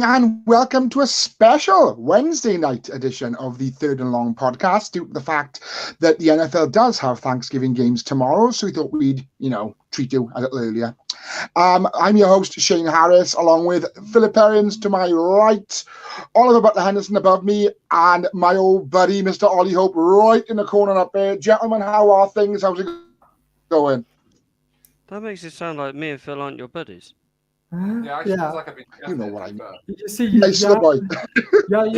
And welcome to a special Wednesday night edition of the Third and Long podcast, due to the fact that the NFL does have Thanksgiving games tomorrow, so we thought we'd, treat you a little earlier. I'm your host, Shane Harris, along with Philip Perrins to my right, Oliver Butler Henderson above me, and my old buddy, Mr. Ollie Hope, right in the corner up there. Gentlemen, how are things? How's it going? That makes it sound like me and Phil aren't your buddies. Yeah, actually, feels like I've been. You know what I mean. You see, Nice little boy. I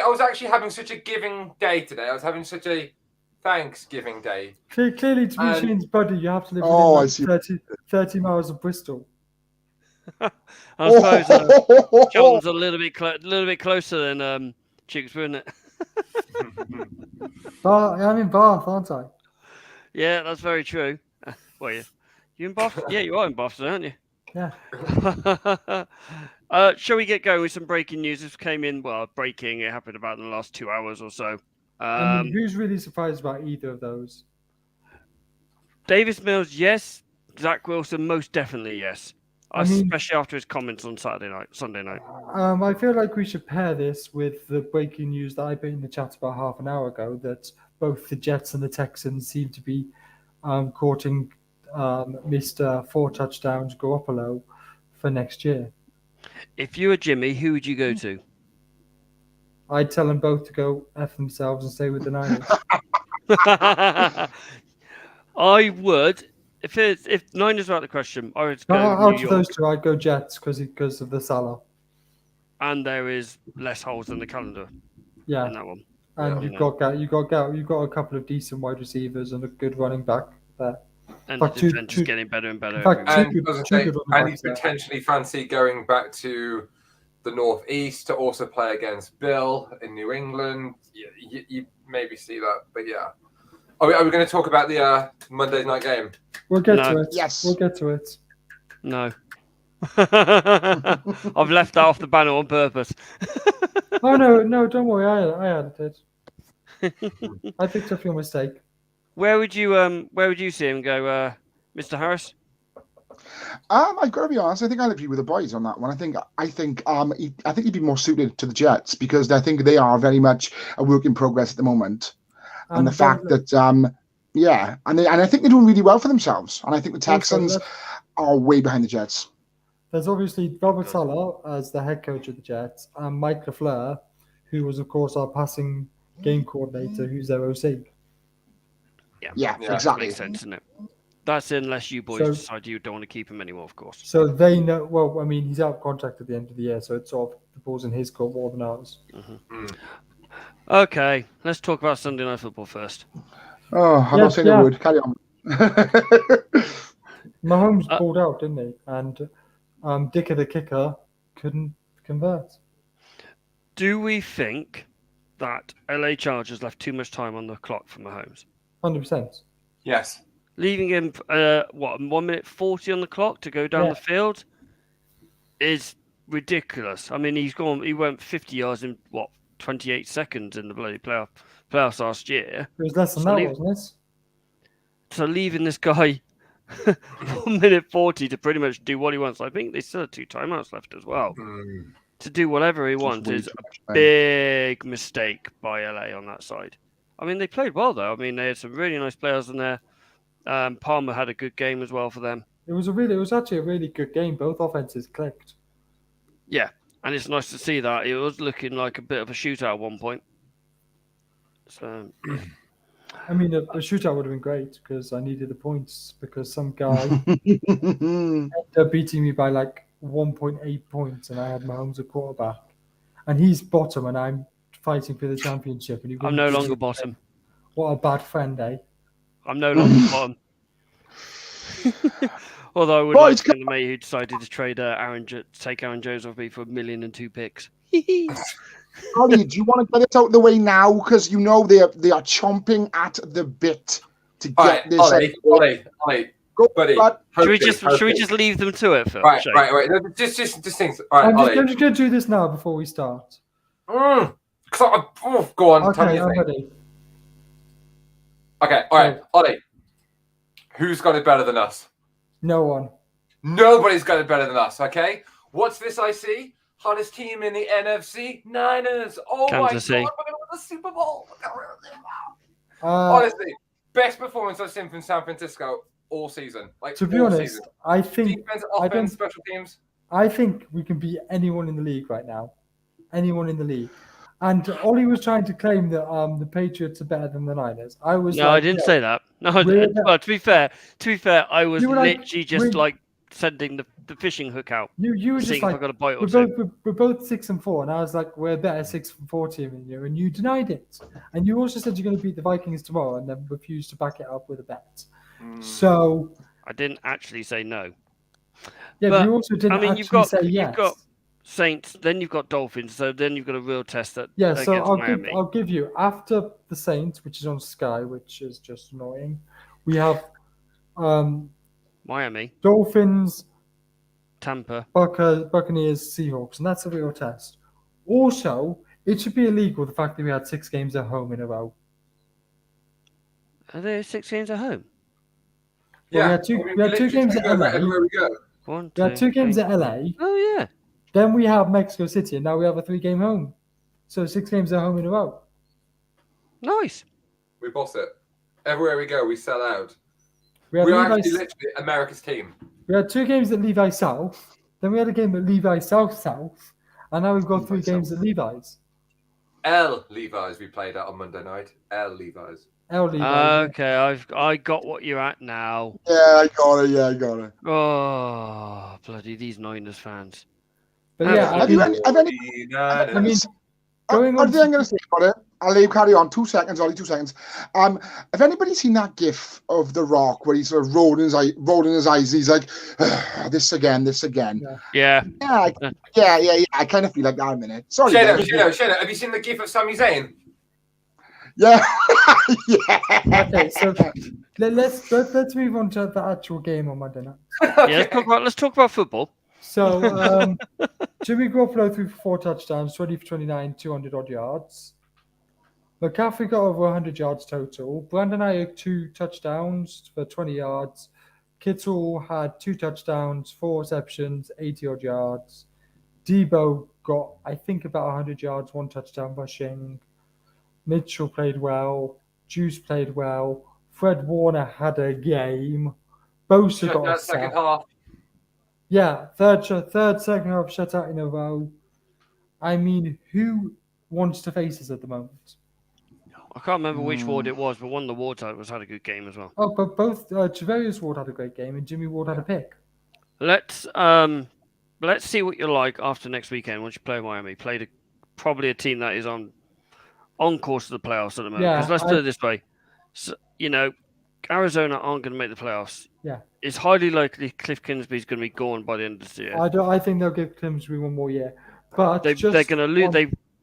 was having such a giving day today. I was having such a Thanksgiving day. Clearly, to be Shane's buddy, you have to live within 30 miles of Bristol. I suppose John's a little bit closer than Chicks, isn't it? I'm in Bath, aren't I? Yeah, that's very true. Well, you in Bath? Yeah, you are in Bath, aren't you? Yeah. Shall we get going with some breaking news? This came in, breaking. It happened about in the last 2 hours or so. Who's really surprised about either of those? Davis Mills, yes. Zach Wilson, most definitely yes. Especially after his comments on Sunday night. I feel like we should pair this with the breaking news that I put in the chat about half an hour ago, that both the Jets and the Texans seem to be courting Mr. 4 touchdowns Garoppolo for next year. If you were Jimmy, who would you go to? I'd tell them both to go F themselves and stay with the Niners. I would. If Niners are out of the question, I would go out of those two, I'd go Jets because of the Salah. And there is less holes in the calendar. Yeah. In that one. And you've got a couple of decent wide receivers and a good running back there. And the defense is getting better and better. And you potentially fancy going back to the Northeast to also play against Bill in New England. You maybe see that, but yeah. Are we going to talk about the Monday night game? We'll get to it. Yes. We'll get to it. No. I've left that off the banner on purpose. Oh, no, don't worry. I added it. I picked up your mistake. Where would you see him go, Mr. Harris? I've got to be honest. I think I'll agree with the boys on that one. I think he'd be more suited to the Jets because I think they are very much a work in progress at the moment, and the fact that and I think they're doing really well for themselves. And I think the Texans are way behind the Jets. There's obviously Robert Saleh as the head coach of the Jets, and Mike LaFleur, who was of course our passing game coordinator, who's their OC. Yeah, exactly. Makes sense, doesn't it? That's unless you boys decide you don't want to keep him anymore, of course. So they know. Well, I mean, he's out of contract at the end of the year, so it's sort of the ball's in his court more than ours. Mm-hmm. Okay, let's talk about Sunday Night Football first. Oh, I'm not saying a word. Carry on. Mahomes pulled out, didn't he? And Dicker the kicker couldn't convert. Do we think that LA Chargers left too much time on the clock for Mahomes? 100%. Yes. Leaving him, 1 minute 40 on the clock to go down the field is ridiculous. I mean, he went 50 yards in, 28 seconds in the bloody playoffs last year. It was less than that, wasn't it? So leaving this guy 1 minute 40 to pretty much do what he wants. I think they still have 2 timeouts left as well. To do whatever he wants is a big mistake by LA on that side. I mean, they played well, though. I mean, they had some really nice players in there. Palmer had a good game as well for them. It was actually a really good game. Both offenses clicked. Yeah, and it's nice to see that. It was looking like a bit of a shootout at one point. So, yeah. I mean, a shootout would have been great because I needed the points because some guy ended up beating me by 1.8 points and I had Mahomes at quarterback. And he's bottom and I'm fighting for the championship. And I'm no longer bottom. What a bad friend, eh? I'm no longer bottom. Although I would like to be the mate who decided to trade take Aaron Jones off me for 1 million and 2 picks. Ollie, do you want to get it out of the way now? Because you know they are chomping at the bit to get this. Ollie. Go, buddy. Should we just leave them to it? Phil? Right. No, just things. All right, I'm just going to do this now before we start. Go on. Okay, tell me I'm ready. Okay, all right, Ollie. Who's got it better than us? No one. Nobody's got it better than us, okay? What's this I see? Hottest team in the NFC, Niners. Oh Kansas my City. God, we're going to win the Super Bowl. Honestly, best performance I've seen from San Francisco all season. Like, to be all honest, season. I think Defense, I offense, don't. special teams. I think we can beat anyone in the league right now. Anyone in the league. And Ollie was trying to claim that the Patriots are better than the Niners. I was No, I didn't say that. No, well, to be fair, I was You were like, literally just like sending the fishing hook out, you were just seeing like, if I got a bite or we're two. both 6-4, and I was like, we're a better 6-4 team than you, and you denied it. And you also said you're going to beat the Vikings tomorrow, and then refused to back it up with a bet. So I didn't actually say no. yeah, but you also didn't actually say yes. You've got Saints, then you've got Dolphins, so then you've got a real test so against Miami. I'll give you after the Saints, which is on Sky, which is just annoying. We have Miami, Dolphins, Tampa, Buccaneers, Seahawks, and that's a real test. Also, it should be illegal the fact that we had 6 games at home in a row. Are there 6 games at home? Well, we had two games at LA. Everywhere we go. We had 2 games at LA. Oh yeah. Then we have Mexico City, and now we have a 3-game home. So 6 games at home in a row. Nice. We boss it. Everywhere we go, we sell out. We are actually literally America's team. We had 2 games at Levi South. Then we had a game at Levi South, and now we've got 3 games at Levi's. L Levi's we played at on Monday night. L Levi's. Okay, I got what you're at now. Yeah, I got it. Oh, bloody these Niners fans. But yeah, I'm going to say about it. I'll let you carry on. 2 seconds, Ollie. 2 seconds. Have anybody seen that GIF of The Rock where he's sort of rolling his eyes? And he's like, this again. Yeah. I kind of feel like that in a minute. Sorry. Shadow. Have you seen the GIF of Sami Zayn? Yeah. Yeah. Okay, so let's move on to the actual game on Monday night. Yeah, let's talk about football. So Jimmy Garoppolo threw for 4 touchdowns, 20 for 29, 200 odd yards. McCaffrey got over 100 yards total. Brandon Ayuk 2 touchdowns for 20 yards. Kittle had 2 touchdowns, 4 receptions, 80 odd yards. Debo got, I think, about 100 yards, 1 touchdown rushing. Mitchell played well. Juice played well. Fred Warner had a game. Bosa got a second half. Yeah, third second half shutout in a row. I mean, who wants to face us at the moment? I can't remember which Ward it was, but one of the Wards had a good game as well. Oh, but both Javarius Ward had a great game, and Jimmy Ward had a pick. Let's see what you're like after next weekend once you play Miami. Played probably a team that is on course to the playoffs at the moment. Because let's put it this way, so, Arizona aren't going to make the playoffs. Yeah, it's highly likely Cliff Kingsbury's going to be gone by the end of the year. I think they'll give Kingsbury 1 more year, but they're going to lose.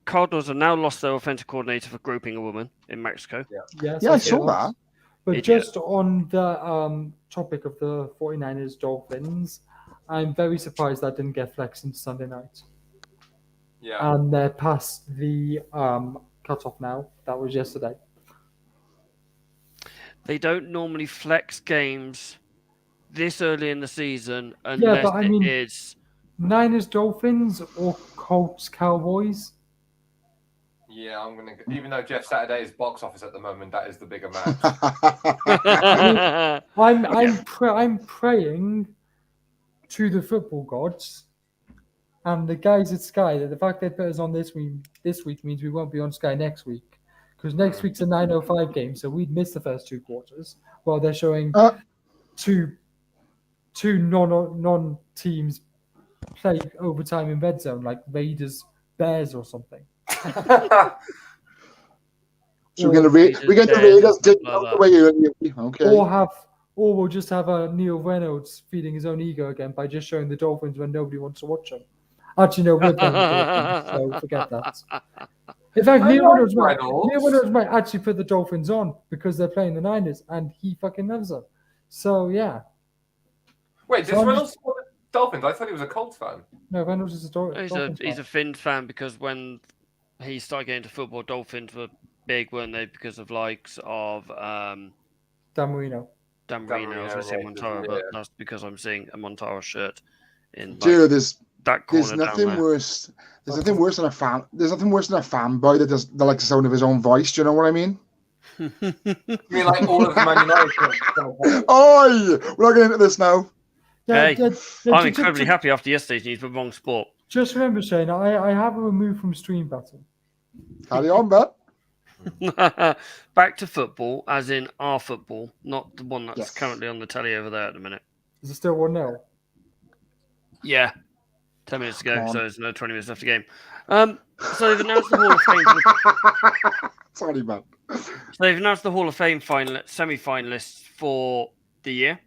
Cardinals have now lost their offensive coordinator for groping a woman in Mexico. Yeah, I saw that. But just on the topic of the 49ers Dolphins, I'm very surprised that didn't get flexed into Sunday night. Yeah. And they're past the cutoff now. That was yesterday. They don't normally flex games this early in the season unless it is Niners Dolphins or Colts Cowboys. Yeah, I'm gonna. Even though Jeff Saturday is box office at the moment, that is the bigger match. I'm praying to the football gods and the guys at Sky that the fact they put us on this week means we won't be on Sky next week, because next week's a 9:05 game, so we'd miss the first 2 quarters while they're showing two non teams play overtime in red zone like Raiders Bears or something. So we're going to Raiders dig out the way early. Okay. Or we'll just have a Neil Reynolds feeding his own ego again by just showing the Dolphins when nobody wants to watch them. Actually, no, we're playing the Dolphins, so forget that. In fact, Neil Reynolds might actually put the Dolphins on because they're playing the Niners, and he fucking loves them. So yeah. Wait, does Reynolds support the Dolphins? I thought he was a Colts fan. No, Reynolds is a Dolphins fan. He's a Finns fan because when he started getting into football, Dolphins were big, weren't they? Because of likes of Dan Marino. I was going to say Montara, but that's because I'm seeing a Montara shirt in. There's that There's corner down nothing there. worse. There's nothing worse than a fan. There's nothing worse than a fanboy that likes the sound of his own voice. Do you know what I mean? You mean like all of the Man United fans? Oi! We're not getting into this now. Yeah, Hey, I'm incredibly happy after yesterday's news, but wrong sport. Just remember, Shane, I have a remove from stream button. Carry on, but Back to football, as in our football, not the one that's Yes. currently on the telly over there at the minute. Is it still 1-0? Yeah, 10 minutes to Come go, on. so there's no 20 minutes left of the game. So they've announced the Hall of Fame. Sorry, man. So they've announced the Hall of Fame semi-finalists for the year.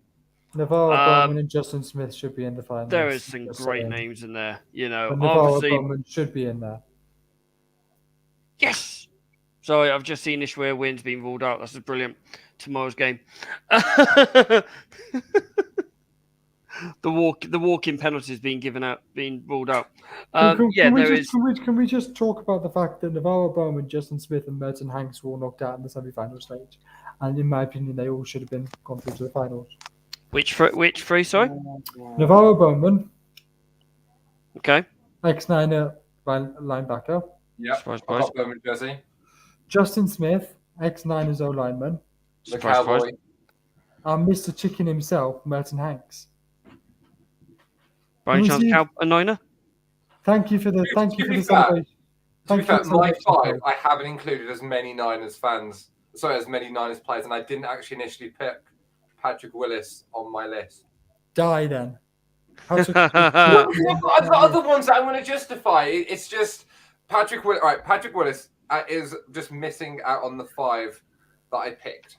Navarro Bowman and Justin Smith should be in the finals. There is some Just great saying. names in there. You know, But Navarro obviously, Bowman should be in there. yes. Sorry, I've just seen Ishware wins being ruled out. That's brilliant. Tomorrow's game. The walk-in penalties being ruled out. Can we just talk about the fact that Navarro Bowman, Justin Smith, and Merton Hanks were all knocked out in the semi-final stage, and in my opinion, they all should have gone through to the finals. Which three? Sorry. Navarro Bowman, Okay. ex-Niner linebacker. Yeah, Surprise, I've got Birmingham jersey. Justin Smith, ex-Niners O-lineman. The Surprise, Cowboy. surprise. And Mr. Chicken himself, Merton Hanks. By any Can we chance, see- a Niner? Thank you for the To be fair, celebration. To be fair, Thank you for my the five, celebration. I haven't included as many Niners players, and I didn't actually initially pick Patrick Willis on my list. Die then. I've got other ones that I'm going to justify. It's just Patrick Willis. Right, Patrick Willis is just missing out on the five that I picked.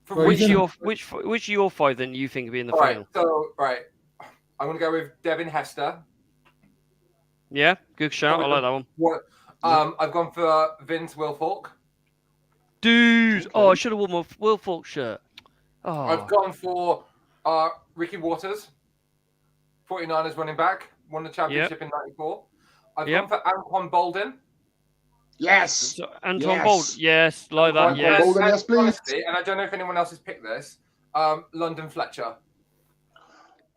Well, Which he's of your five then you think will be in the All right, final? so I'm going to go with Devin Hester. Yeah, good shout. I like that one. What? I've gone for Vince Wilfork. Dude, oh, I should have worn my Will Falk shirt. Oh, I've gone for Ricky Waters, 49ers running back, won the championship in '94. I've gone for Anquan Bolden. Yes. so, Anton Yes. Bolt. Yes, like that. Anquan Yes. Bolden. Yes, please. Honestly, and I don't know if anyone else has picked this. London Fletcher.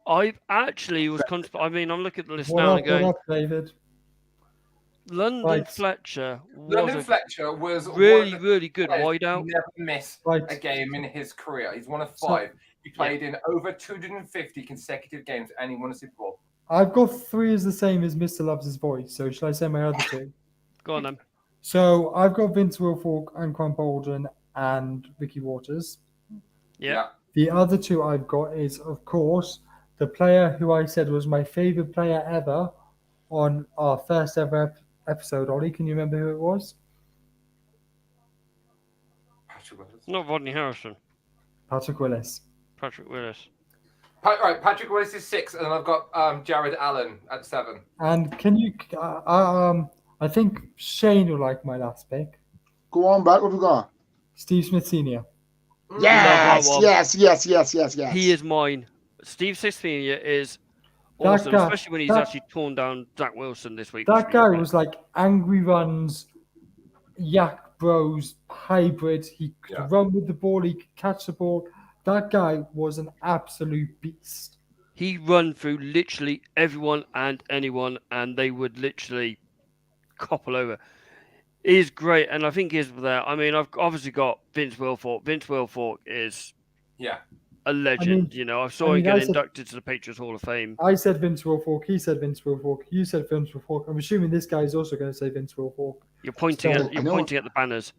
I actually was. I'm looking at the list What now up, and going, what up, David? London Right. Fletcher London was Fletcher was really, one of the really good players wideout. who never missed Right. a game in his career. He's one of So- 5. He played in over 250 consecutive games, and he won a Super Bowl. I've got 3 as the same as Mr. Loves His Voice, so shall I say my other 2? Go on then. So I've got Vince Wilfork, Anquan Bolden, and Ricky Waters. Yeah. The other 2 I've got is, of course, the player who I said was my favorite player ever on our first ever episode. Ollie, can you remember who it was? Patrick Willis. Not Rodney Harrison. Patrick Willis. Patrick Willis. Right, Patrick Willis is 6, and then I've got Jared Allen at 7. And can you? I think Shane will like my last pick. Go on, back. What have we got? Steve Smith Senior. Yes, one. yes. He is mine. Steve Sixpenia is That awesome, guy- especially when he's that- actually torn down Zach Wilson this week. That guy was like angry runs, yak bros, hybrid. He could Yeah. run with the ball. He could catch the ball. That guy was an absolute beast. He run through literally everyone and anyone, and they would literally couple over. He's great, and I think he's there. I mean, I've obviously got Vince Wilfork. Vince Wilfork is Yeah. a legend. I saw him I get said- inducted to the Patriots Hall of Fame. I said Vince Wilfork. He said Vince Wilfork. You said Vince Wilfork. I'm assuming this guy is also going to say Vince Wilfork. You're pointing So, at the banners.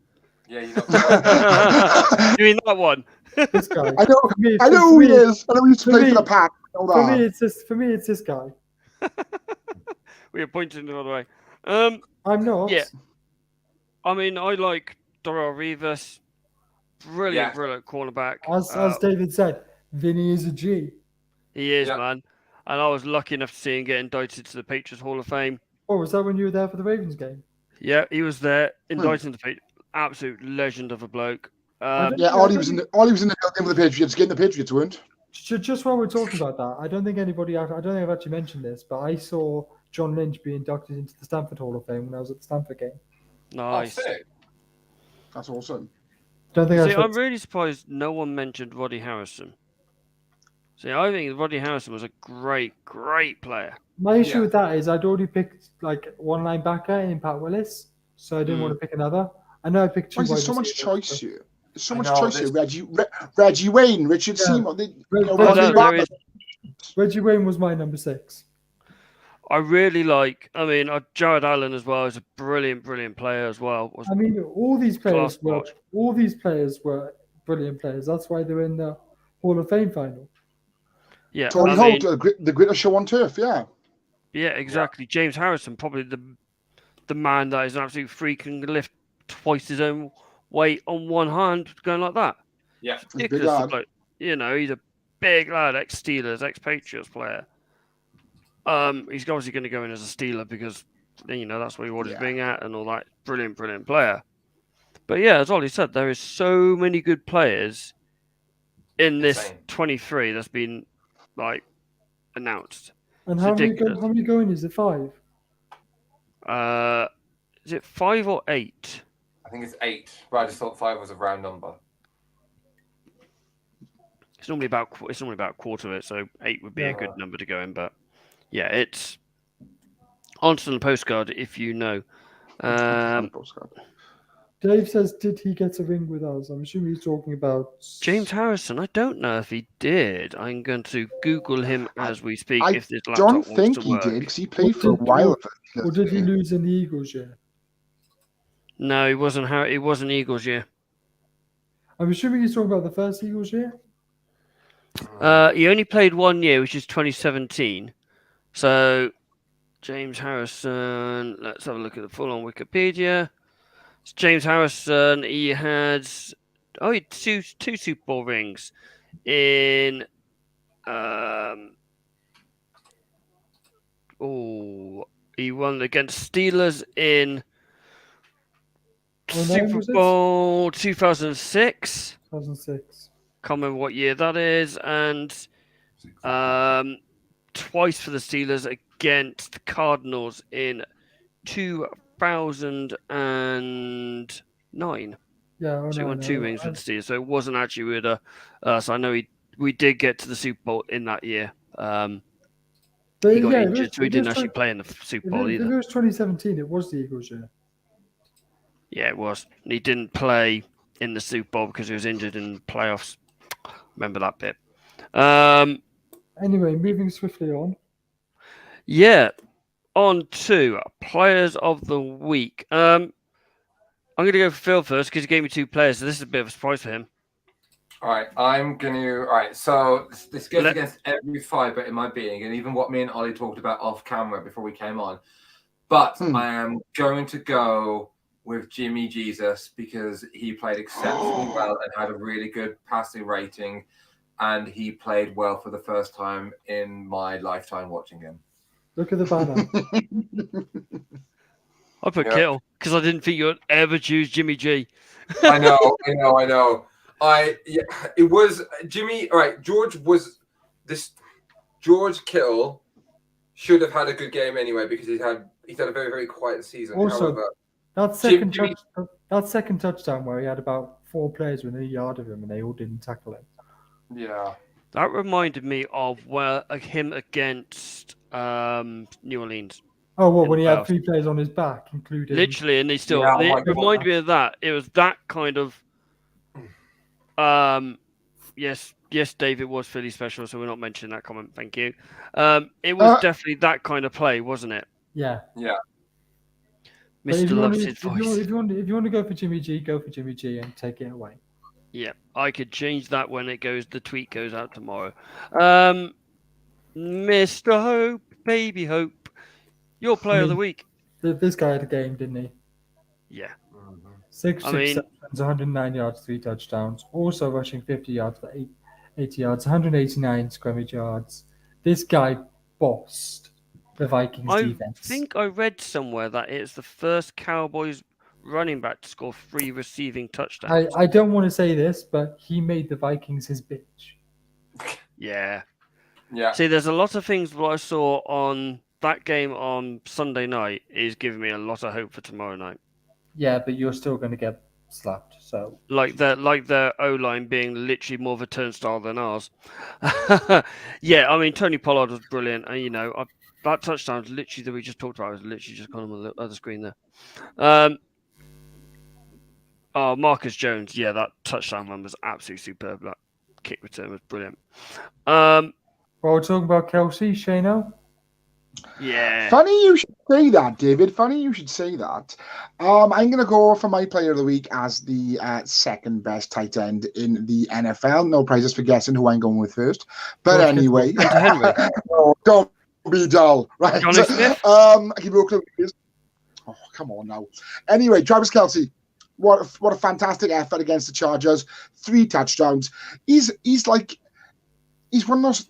Yeah, you're not. Doing that one. This guy. I know. For me- I know for who he me- is. I know he used to for play me- for the Pack. I know For that. me, it's this guy. We are pointing the other way. I'm not. Yeah. I mean, I like Darrell Rivas. Brilliant cornerback. As David said, Vinny is a G. He is, Yeah. man. And I was lucky enough to see him get inducted to the Patriots Hall of Fame. Oh, was that when you were there for the Ravens game? Yeah, he was there, inducted to the Patriots. Absolute legend of a bloke. Yeah, Ollie was in the building for the Patriots, getting the Patriots, weren't? Just while we're talking about that, I don't think I've actually mentioned this, but I saw John Lynch be inducted into the Stanford Hall of Fame when I was at the Stanford game. Nice. Oh, sick. That's awesome. Don't think See, I I'm really surprised no one mentioned Roddy Harrison. See, I think Roddy Harrison was a great, great player. My issue with that is I'd already picked like one linebacker in Pat Willis, so I didn't want to pick another. I know I picked two. There's so much choice here. There's so much know, choice here. Reggie Wayne, Richard Seymour. Reggie Wayne was my number 6. I really like. I mean, Jared Allen as well is a brilliant player as well. I mean, all these players were brilliant players. That's why they're in the Hall of Fame final. Yeah, Tony Holt, the greatest show on turf. Yeah. Yeah, exactly. Yeah. James Harrison, probably the man that is an absolute freak and can lift twice his own weight on one hand, going like that. Yeah, it's ridiculous. Like, he's a big lad, ex-Steelers, ex-Patriots player. He's obviously going to go in as a Steeler because that's what he's being at and all that. Brilliant player. But yeah, as Ollie said, there is so many good players in this 23 that's been like announced. And how many going? Is it 5? Is it 5 or 8? I think it's 8, but I just thought 5 was a round number. It's normally about a quarter of it, so 8 would be a good number to go in. But yeah, it's answer on the postcard if you know. Dave says, "Did he get a ring with us?" I'm assuming he's talking about James Harrison. I don't know if he did. I'm going to Google him as we speak. I if this laptop don't think wants to he work. did because he played for a while. Or did he lose in the Eagles year? No, it wasn't. It wasn't Eagles year. I'm assuming he's talking about the first Eagles year. He only played 1 year, which is 2017. So James Harrison. Let's have a look at the full on Wikipedia. It's James Harrison. He had two Super Bowl rings in he won against Steelers in Super Bowl 2006. 2006. Can't remember what year that is, and twice for the Steelers against the Cardinals in 2009. Yeah, so he won 2 rings with the Steelers. So it wasn't actually with us. I know we did get to the Super Bowl in that year. He got injured, so he didn't actually play in the Super Bowl either. If it was 2017, it was the Eagles year. Yeah, it was. He didn't play in the Super Bowl because he was injured in playoffs. Remember that bit. Anyway, moving swiftly on. Yeah, on to Players of the Week. I'm going to go for Phil first because he gave me 2 players, so this is a bit of a surprise for him. All right, All right, so this goes against every fibre in my being, and even what me and Ollie talked about off camera before we came on. But I am going to go with Jimmy Jesus because he played exceptionally well and had a really good passing rating, and he played well for the first time in my lifetime watching him. Look at the banner. I put Kittle because I didn't think you would ever choose Jimmy G. I know. It was Jimmy. All right, George Kittle should have had a good game anyway because he's had a very, very quiet season. Also, that second touchdown where he had about 4 players within a yard of him and they all didn't tackle him. Yeah, that reminded me of him against New Orleans. Oh, well, when he had 3 players on his back, including literally, and they still it reminded me of that. It was that kind of. Yes, Dave, it was Philly special, so we're not mentioning that comment. Thank you. It was definitely that kind of play, wasn't it? Yeah. Mr. loves his voice. If you want to go for Jimmy G, go for Jimmy G and take it away. Yeah, I could change that when the tweet goes out tomorrow. Mr. Hope, Baby Hope, your player of the week. This guy had a game, didn't he? Yeah. 6 receptions, 109 yards, 3 touchdowns. Also rushing 50 yards for 80 yards, 189 scrimmage yards. This guy bossed the Vikings defense. I think I read somewhere that it's the first Cowboys running back to score 3 receiving touchdowns. I don't want to say this, but he made the Vikings his bitch. Yeah. See, there's a lot of things that I saw on that game on Sunday night is giving me a lot of hope for tomorrow night. Yeah, but you're still going to get slapped. So like their O-line being literally more of a turnstile than ours. Yeah, I mean Tony Pollard was brilliant, and that touchdown literally that we just talked about. I was literally just on the other screen there. Marcus Jones. Yeah, that touchdown run was absolutely superb. That kick return was brilliant. Well, we're talking about Kelsey, Shano. Yeah. Funny you should say that, David. Funny you should say that. I'm going to go for my player of the week as the second best tight end in the NFL. No prizes for guessing who I'm going with first. But anyway. Henry. No, don't be dull. Right. Johnny Smith? He broke the news. Oh, come on now. Anyway, Travis Kelce. What a fantastic effort against the Chargers. 3 touchdowns. He's one of those,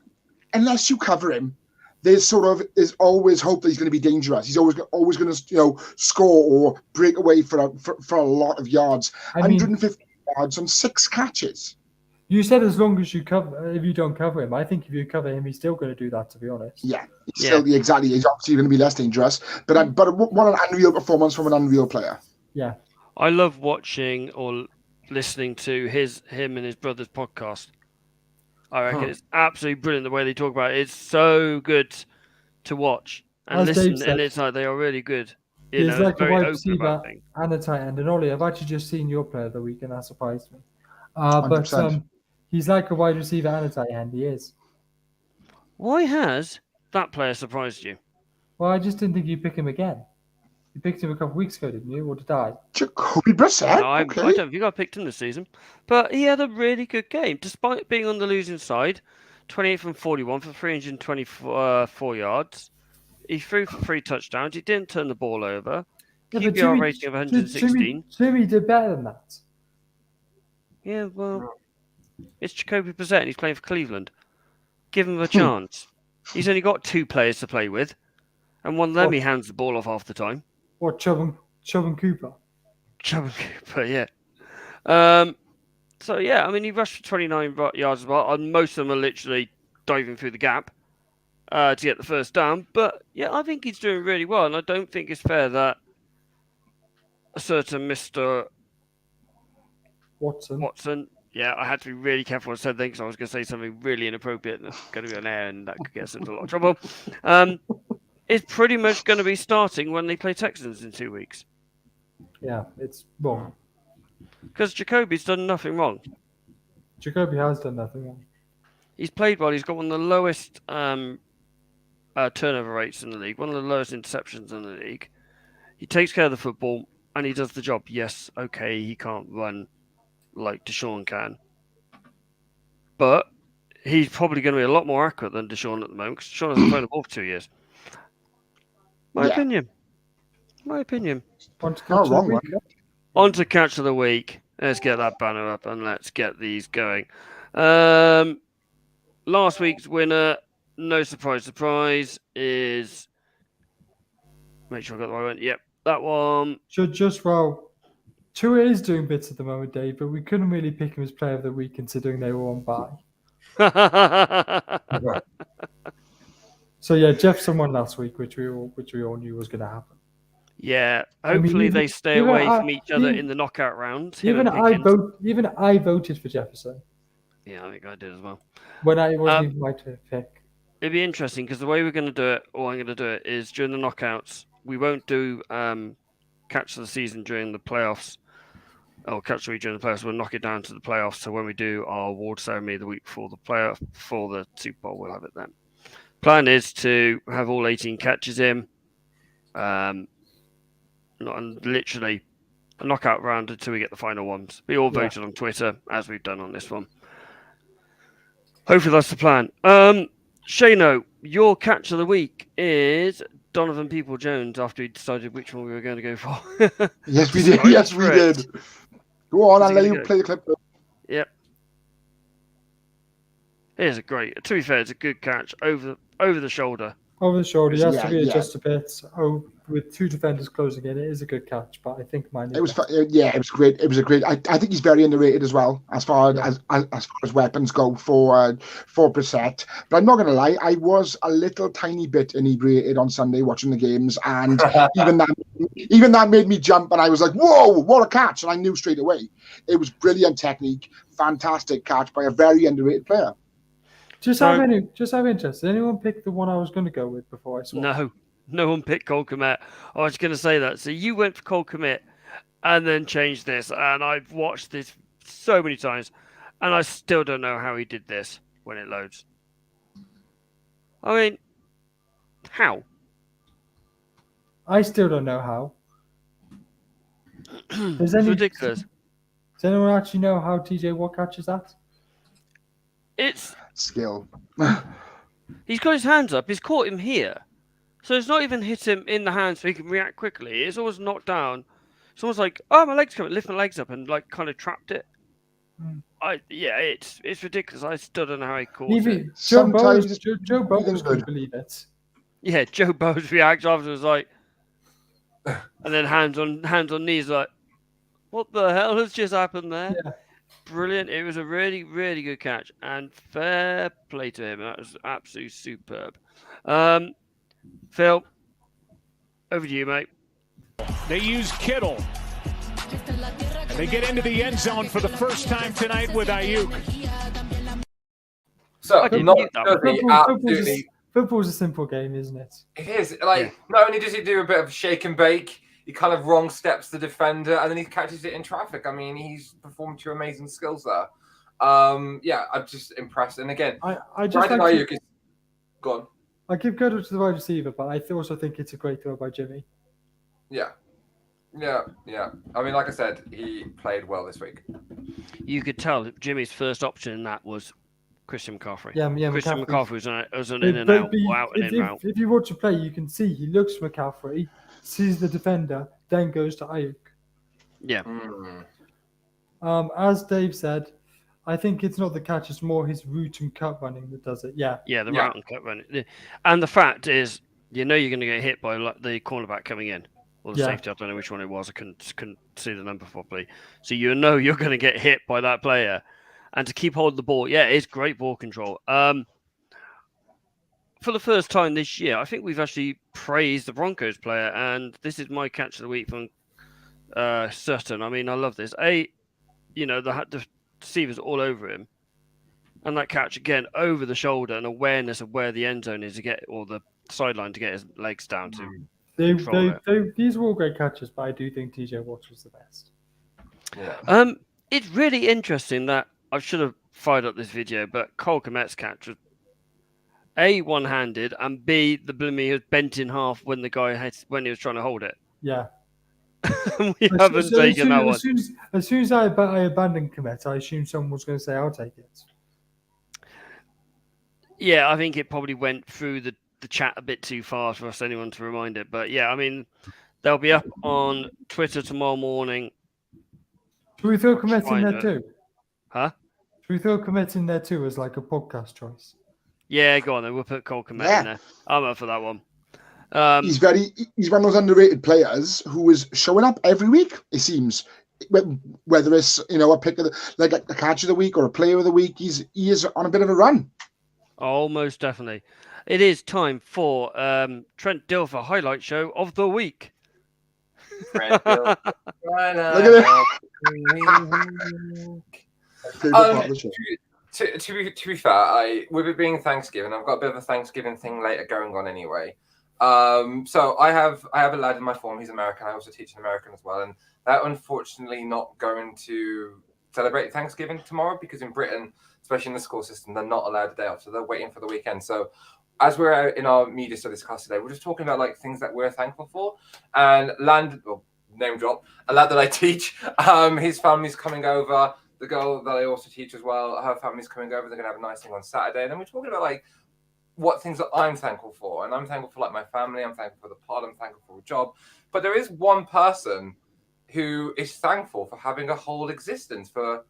unless you cover him, there's always hope that he's going to be dangerous. He's always going to score or break away for a lot of yards. 150 yards on 6 catches. You said as long as you cover, if you don't cover him, I think if you cover him, he's still going to do that. To be honest. Yeah, exactly. He's obviously going to be less dangerous. But what an unreal performance from an unreal player. Yeah, I love watching or listening to him and his brother's podcast. I reckon it's absolutely brilliant the way they talk about it. It's so good to watch and listen, and it's like they are really good. He's like a wide receiver and a tight end. And Ollie, I've actually just seen your player of the week, and that surprised me. But he's like a wide receiver and a tight end. He is. Why has that player surprised you? Well, I just didn't think you'd pick him again. You picked him a couple of weeks ago, didn't you? Or did I? Jacoby Brissett? No, I don't think I picked him this season. But he had a really good game. Despite being on the losing side, 28 from 41 for 324 yards. He threw for 3 touchdowns. He didn't turn the ball over. QBR rating of 116. Jimmy did better than that. Yeah, well, it's Jacoby Brissett and he's playing for Cleveland. Give him a chance. He's only got 2 players to play with. And one of them he hands the ball off half the time. What, Chubb and Cooper? Chubb and Cooper, yeah. So, yeah, I mean, he rushed for 29 yards as well. And most of them are literally diving through the gap to get the first down. But, yeah, I think he's doing really well. And I don't think it's fair that a certain Mr. Watson. Yeah, I had to be really careful when I said things. I was going to say something really inappropriate and it's going to be on air and that could get us into a lot of trouble. It's pretty much going to be starting when they play Texans in 2 weeks. Yeah, it's wrong. Because Jacoby's done nothing wrong. Jacoby has done nothing wrong. He's played well. He's got one of the lowest turnover rates in the league, one of the lowest interceptions in the league. He takes care of the football and he does the job. Yes, okay, he can't run like Deshaun can. But he's probably going to be a lot more accurate than Deshaun at the moment because Deshaun hasn't thrown the ball for 2 years. My opinion. On to catch of the week. Let's get that banner up and let's get these going. Last week's winner, no surprise, is... Make sure I got the right one. Yep, that one. Just roll. Tua is doing bits at the moment, Dave, but we couldn't really pick him as player of the week considering they were on bye. So yeah, Jefferson won last week, which we all knew was going to happen. Yeah, hopefully they stay away from each other in the knockout round. Even I voted for Jefferson. Yeah, I think I did as well. When I wasn't even my pick. It'd be interesting because the way we're going to do it, or I'm going to do it, is during the knockouts. We won't do catch of the season during the playoffs. Or catch the week during the playoffs. We'll knock it down to the playoffs. So when we do our award ceremony the week before the playoff, before the Super Bowl, we'll have it then. Plan is to have all 18 catches in. Literally a knockout round until we get the final ones. We all voted on Twitter, as we've done on this one. Hopefully that's the plan. Shano, your catch of the week is Donovan Peoples-Jones after we decided which one we were going to go for. Yes, we did. Yes, we did. Go on, I'll let you play the clip. Yep. It is to be fair, it's a good catch over the shoulder. Over the shoulder, he has to readjust a bit. With 2 defenders closing in, it is a good catch, but I think mine. It was great. It was a great. I think he's very underrated as well as far as weapons go for Brissett. But I'm not going to lie, I was a little tiny bit inebriated on Sunday watching the games, and even that made me jump, and I was like, "Whoa, what a catch!" And I knew straight away. It was brilliant technique, fantastic catch by a very underrated player. Just out of interest, did anyone pick the one I was going to go with before I saw? No one picked Cole Kmet. I was going to say that. So you went for Cole Kmet and then changed this, and I've watched this so many times, and I still don't know how he did this when it loads. I mean, how? I still don't know how. It's ridiculous. Does anyone actually know how TJ Watt catches that? It's skill. He's got his hands up. He's caught him here. So it's not even hit him in the hand so he can react quickly. It's almost knocked down. It's almost like, oh, my leg's coming. Lift my legs up and like kind of trapped it. It's ridiculous. I still don't know how he caught it. Joe Bowes couldn't believe it. Yeah, Joe Bowes reacts afterwards like, and then hands on knees like, what the hell has just happened there? Yeah. Brilliant. It was a really, really good catch and fair play to him. That was absolutely superb. Phil, over to you, mate. They use Kittle. And they get into the end zone for the first time tonight with Ayuk. So, absolutely. Football's a simple game, isn't it? It is. Not only does he do a bit of shake and bake, he kind of wrong steps the defender, and then he catches it in traffic. I mean, he's performed two amazing skills there. I'm just impressed. And again, Ayuk is... Go on. I give credit to the wide receiver, but I also think it's a great throw by Jimmy. Yeah. I mean, like I said, he played well this week. You could tell that Jimmy's first option in that was Christian McCaffrey. Yeah, Christian McCaffrey was an in and out, or out and in out. If you watch a play, you can see he looks for McCaffrey, sees the defender, then goes to Ayuk. Yeah. As Dave said, I think it's not the catch; it's more his route and cut running that does it. Yeah. Yeah, the route and cut running. And the fact is, you're going to get hit by the cornerback coming in. Or the safety, I don't know which one it was. I couldn't see the number properly. So you're going to get hit by that player. And to keep hold of the ball, it's great ball control. For the first time this year, I think we've actually praised the Broncos player. And this is my catch of the week from Sutton. I mean, I love this. The receiver's all over him. And that catch, again, over the shoulder and awareness of where the end zone is or the sideline to get his legs down to. These were all great catches, but I do think TJ Watt was the best. Yeah. It's really interesting that I should have fired up this video, but Cole Kmet's catch was A, one-handed, and B, the blimey was bent in half when when he was trying to hold it. Yeah. We haven't taken that one. As soon as I abandoned Kmet, I assumed someone was going to say, I'll take it. Yeah, I think it probably went through the chat a bit too fast for anyone to remind it. But yeah, I mean, they'll be up on Twitter tomorrow morning. Should we throw Kmet in there too? Huh? Should we throw Kmet in there too as like a podcast choice? Yeah, go on then. We'll put Cole Kmet in there. I'm up for that one. He's one of those underrated players who is showing up every week, it seems. Whether it's a pick of a catch of the week or a player of the week, he is on a bit of a run. Oh, most definitely. It is time for Trent Dilfer highlight show of the week. Trent Dilfer. Look at To be fair, with it being Thanksgiving, I've got a bit of a Thanksgiving thing later going on anyway. So I have a lad in my form. He's American. I also teach an American as well, and they're unfortunately not going to celebrate Thanksgiving tomorrow because in Britain, especially in the school system, they're not allowed a day off, so they're waiting for the weekend. So as we're out in our media studies class today, we're just talking about like things that we're thankful for. And name drop, a lad that I teach, his family's coming over. The girl that I also teach as well, her family's coming over. They're gonna have a nice thing on Saturday. And then we're talking about like what things that I'm thankful for. And I'm thankful for like my family, I'm thankful for the pod, I'm thankful for a job. But there is one person who is thankful for having a whole existence, for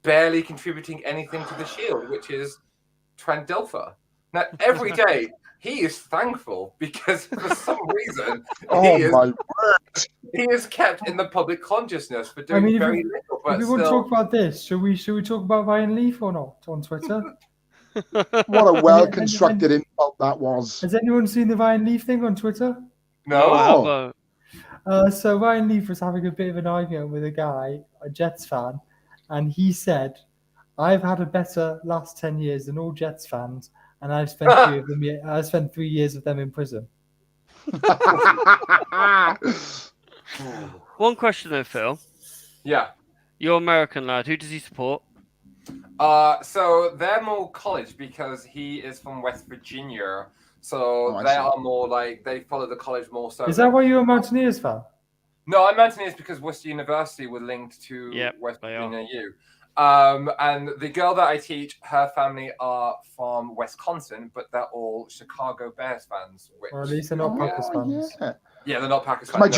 barely contributing anything to the Shield, which is Trent Dilfer. Now, every day, he is thankful because for some reason, he is kept in the public consciousness for doing very little. But if we want to talk about this, should we talk about Ryan Leaf or not on Twitter? What a well-constructed insult that was. Has anyone seen the Ryan Leaf thing on Twitter? No. So Ryan Leaf was having a bit of an argument with a guy, a Jets fan, and he said, I've had a better last 10 years than all Jets fans, and I've spent 3 years of them in prison. One question though, Phil. Yeah. You're American lad. Who does he support? So they're more college because he is from West Virginia. So they are more like they follow the college more. So is that why you're a Mountaineers fan? No, I'm Mountaineers because Worcester University was linked to West Virginia U. And the girl that I teach, her family are from Wisconsin, but they're all Chicago Bears fans. Or at least they're not Packers fans. Yeah, they're not Packers fans.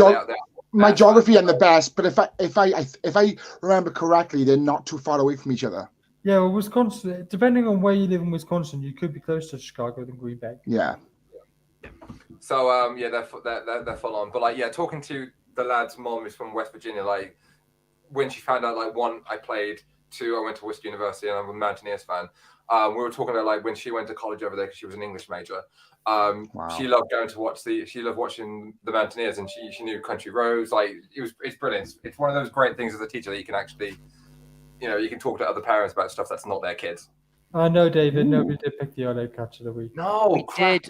My geography and the best, but if I remember correctly, they're not too far away from each other. Yeah, well, Wisconsin. Depending on where you live in Wisconsin, you could be closer to Chicago than Green Bay. Yeah. So they're full on. But like talking to the lad's mom is from West Virginia. Like when she found out, like one, I played. Two, I went to Worcester University, and I'm a Mountaineers fan. We were talking about like when she went to college over there because she was an English major. She loved going to watch she loved watching the Mountaineers, and she knew country roads. Like it's brilliant. It's one of those great things as a teacher that you can actually, you can talk to other parents about stuff that's not their kids. I know, David. Nobody did pick the Ole catch of the week. No,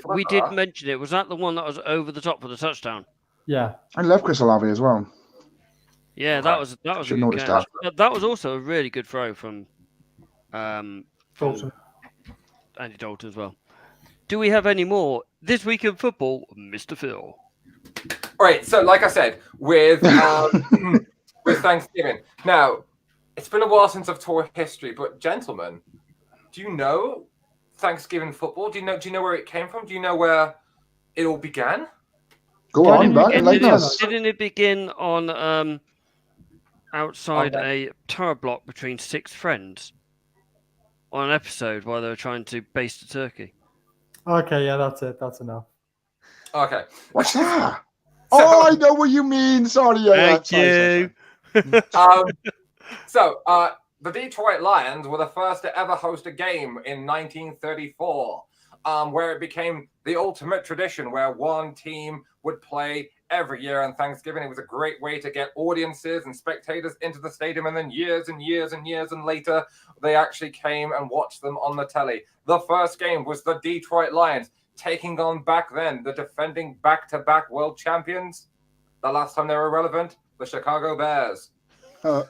we did mention it. Was that the one that was over the top for the touchdown? Yeah, I love Chris Olave as well. Yeah, that was a good catch. That was also a really good throw from Dalton. Andy Dalton as well. Do we have any more this week in football, Mr. Phil? All right. So, like I said, with with Thanksgiving. Now, it's been a while since I've taught history, but gentlemen, do you know Thanksgiving football? Do you know where it came from? Do you know where it all began? Go on, didn't it begin on outside a tower block between six friends on an episode while they were trying to baste a turkey? Okay, yeah, that's it. That's enough. Okay. What's that? I know what you mean. Sorry. Thank you. The Detroit Lions were the first to ever host a game in 1934, where it became the ultimate tradition where one team would play every year on Thanksgiving. It was a great way to get audiences and spectators into the stadium, and then years and years and years and later, they actually came and watched them on the telly. The first game was the Detroit Lions taking on back then the defending back-to-back world champions. The last time they were relevant, the Chicago Bears. The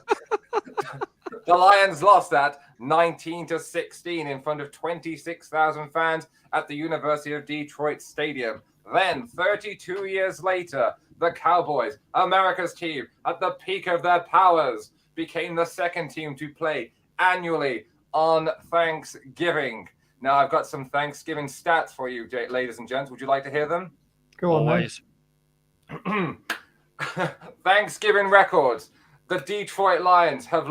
Lions lost that 19-16 in front of 26,000 fans at the University of Detroit Stadium. Then, 32 years later, the Cowboys, America's team, at the peak of their powers, became the second team to play annually on Thanksgiving. Now, I've got some Thanksgiving stats for you, ladies and gents. Would you like to hear them? Go on, Always. Thanksgiving records. The Detroit Lions have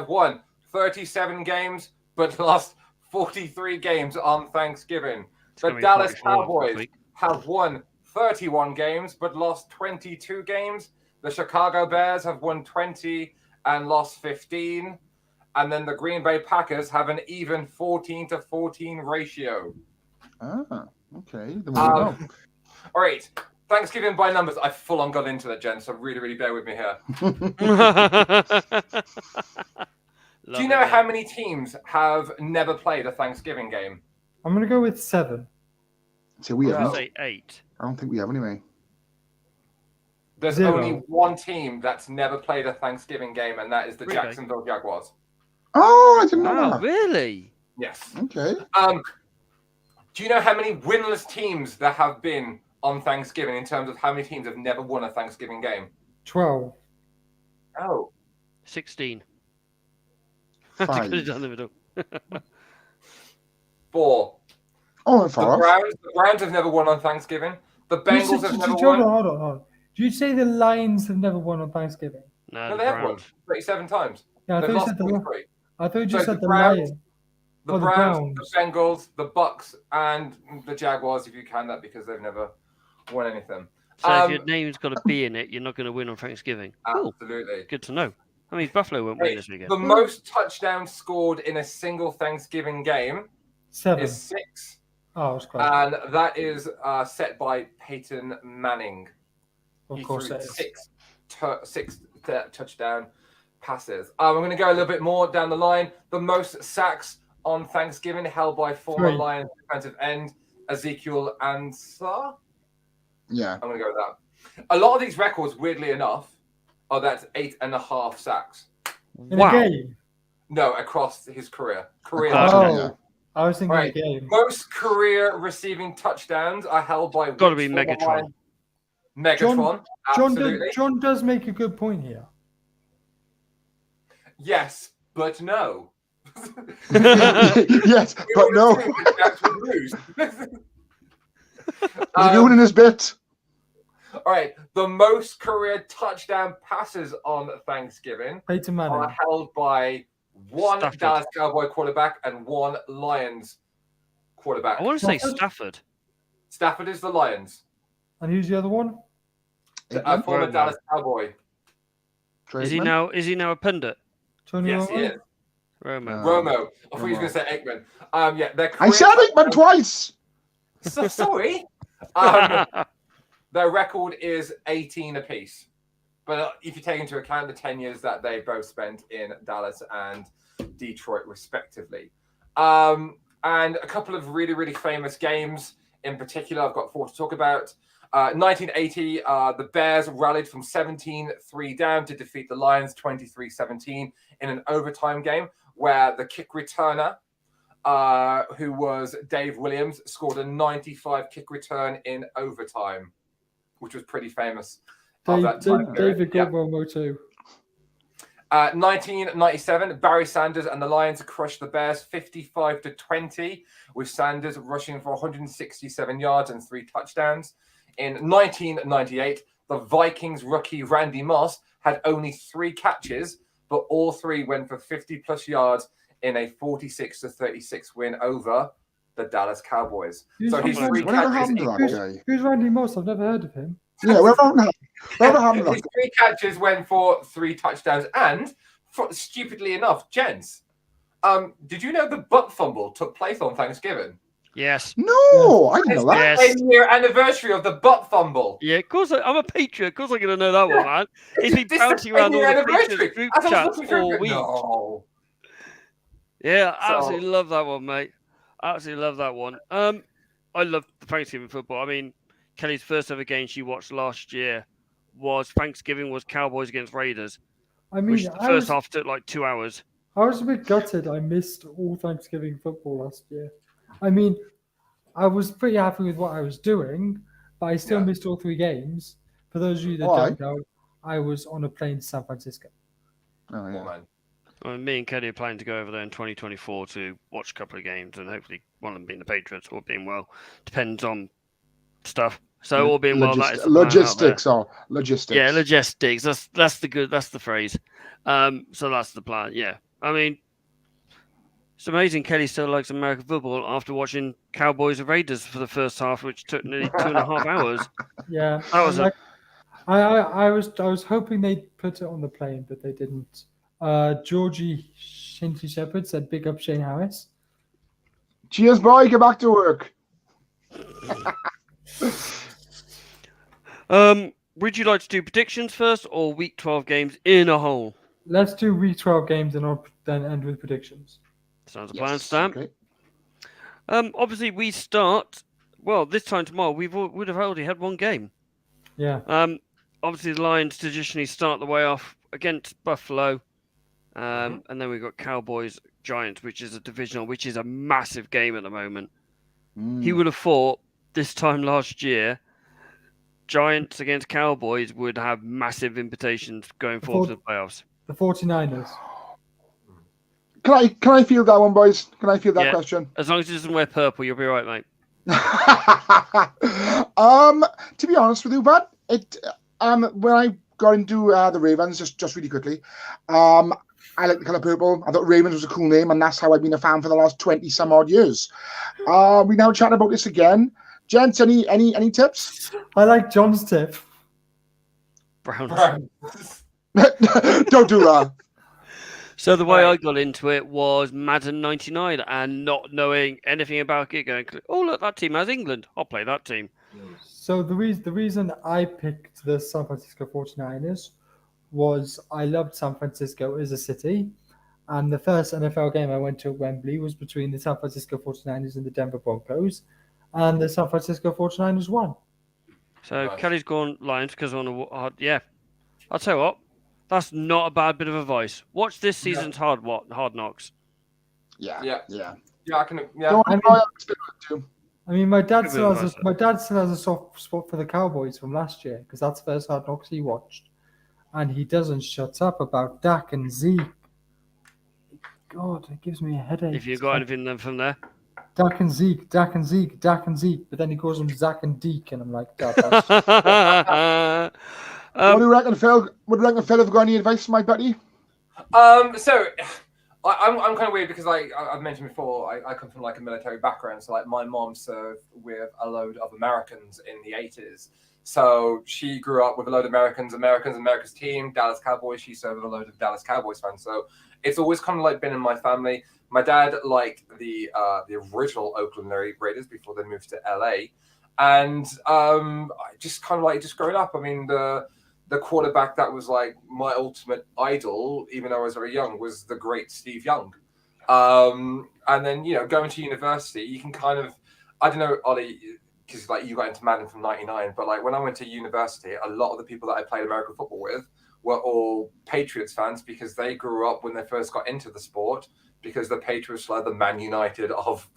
won 37 games, but lost 43 games on Thanksgiving. The Dallas Cowboys have won 31 games, but lost 22 games. The Chicago Bears have won 20 and lost 15. And then the Green Bay Packers have an even 14-14 ratio. Ah, okay. All right. Thanksgiving by numbers. I full on got into that, Jen, so really, really bear with me here. Do you know how many teams have never played a Thanksgiving game? I'm going to go with 7. So we have 8. I don't think we have anyway. There's 0. only one team that's never played a Thanksgiving game, and that is the Jacksonville Jaguars. Oh, I didn't know that. Really? Yes. Okay. Do you know how many winless teams there have been on Thanksgiving in terms of how many teams have never won a Thanksgiving game? 12. Oh. 16. 5. I could have done the middle. 4. Oh, the Browns have never won on Thanksgiving. The Bengals have never won. Hold on. Do you say the Lions have never won on Thanksgiving? No, they have won 37 times. Yeah, They've lost 43. I thought you just said the Lions. The Browns, the Bengals, the Bucks, and the Jaguars, if you count that, because they've never won anything. So if your name's got a B in it, you're not going to win on Thanksgiving. Absolutely. Cool. Good to know. I mean, Buffalo won't win this weekend. The most touchdowns scored in a single Thanksgiving game 7. is 6. Oh, it's close. And that is set by Peyton Manning. Of course it is. 6 touchdown passes. I'm going to go a little bit more down the line. The most sacks on Thanksgiving held by former Lions defensive end Ezekiel Ansah. Yeah. I'm going to go with that. A lot of these records, weirdly enough, are that's 8.5 sacks. In a game? No, across his career. I was thinking a game. Most career receiving touchdowns are held by Got to be Megatron. Megatron. John does make a good point here. Yes, but no. Yes, but no. He's doing his bit. All right. The most career touchdown passes on Thanksgiving are held by one Dallas Cowboy quarterback and one Lions quarterback. I want to say Stafford. Stafford is the Lions. And who's the other one? Former Dallas Cowboy. Is he now a pundit? Yes, he is. Romo. I thought you were going to say Aikman. I said Aikman twice. So sorry. Their record is 18 apiece. But if you take into account the 10 years that they both spent in Dallas and Detroit, respectively. And a couple of really, really famous games in particular, I've got 4 to talk about. 1980, the Bears rallied from 17-3 down to defeat the Lions 23-17 in an overtime game where the kick returner, who was Dave Williams, scored a 95 kick return in overtime, which was pretty famous. David Gilmore too. 1997, Barry Sanders and the Lions crushed the Bears 55-20, with Sanders rushing for 167 yards and 3 touchdowns. In 1998, the Vikings rookie Randy Moss had only 3 catches, but all 3 went for 50-plus yards in a 46-36 win over the Dallas Cowboys. Who's Randy Moss? I've never heard of him. Yeah, wherever happened His 3 catches went for 3 touchdowns, and stupidly enough, gents, did you know the butt fumble took place on Thanksgiving? Yes. No, I didn't know that. It's the 10-year anniversary of the butt fumble. Yeah, of course. I'm a Patriot. Of course, I'm going to know that one, man. He's been bouncing around all the Patriots group chats all week. No. Yeah, absolutely love that one, mate. Absolutely love that one. I love the Thanksgiving football. I mean, Kelly's first ever game she watched last year was Cowboys against Raiders. I mean, which the first half took like 2 hours. I was a bit gutted. I missed all Thanksgiving football last year. I mean, I was pretty happy with what I was doing, but I still missed all 3 games. For those of you that don't know, I was on a plane to San Francisco. Oh, yeah. Man. Well, me and Kelly are planning to go over there in 2024 to watch a couple of games, and hopefully one of them being the Patriots, or being well, depends on stuff. So all being well, that is logistics. Yeah, logistics. That's the phrase. So that's the plan. Yeah, I mean, it's amazing Kelly still likes American football after watching Cowboys and Raiders for the first half, which took nearly 2.5 hours. Yeah, that was I was hoping they'd put it on the plane, but they didn't. Georgie Shinty Shepherd said, "Big up Shane Harris." Cheers, boy. Get back to work. Would you like to do predictions first, or Week 12 games in a whole? Let's do Week 12 games and then end with predictions. Sounds a plan, Stan. Okay. Obviously, we start. Well, this time tomorrow, we would have already had 1 game. Yeah. Obviously, the Lions traditionally start the way off against Buffalo. And then we've got Cowboys Giants, which is a massive game at the moment. He would have thought this time last year, Giants against Cowboys would have massive invitations going forward to the playoffs. The 49ers. Can I field that one, boys? Can I field that question? As long as it doesn't wear purple, you'll be right, mate. To be honest with you, bud, when I got into the Ravens, just really quickly, I like the colour purple. I thought Ravens was a cool name, and that's how I've been a fan for the last 20 some odd years. We now chat about this again. Gents, any tips? I like John's tip. Browns. Don't do that. So the way I got into it was Madden 99 and not knowing anything about it, going, oh, look, that team has England. I'll play that team. So the reason I picked the San Francisco 49ers was I loved San Francisco as a city. And the first NFL game I went to at Wembley was between the San Francisco 49ers and the Denver Broncos. And the San Francisco 49ers won. So Kelly's gone Lions because on the yeah. I'll tell you what, that's not a bad bit of advice. Watch this season's Hard Knocks. Yeah. I can. I mean, my dad still has a soft spot for the Cowboys from last year because that's the first Hard Knocks he watched, and he doesn't shut up about Dak and Zeke. God, it gives me a headache. If you got anything from there, Dak and Zeke, but then he calls them Zach and Deke, and I'm like, Dad, what do you reckon, Phil? What do you reckon, Phil? Have you got any advice for my buddy? So I'm kind of weird because I've mentioned before, I come from like a military background. So like my mom served with a load of Americans in the 80s. So she grew up with a load of America's team, Dallas Cowboys. She served with a load of Dallas Cowboys fans. So it's always kind of like been in my family. My dad liked the original Oakland Raiders before they moved to LA. And I just kind of like just growing up. I mean, the quarterback that was like my ultimate idol, even though I was very young, was the great Steve Young. And then, going to university, you can kind of, I don't know, Ollie, because like you got into Madden from 99, but like when I went to university, a lot of the people that I played American football with were all Patriots fans because they grew up when they first got into the sport, because the Patriots were the Man United of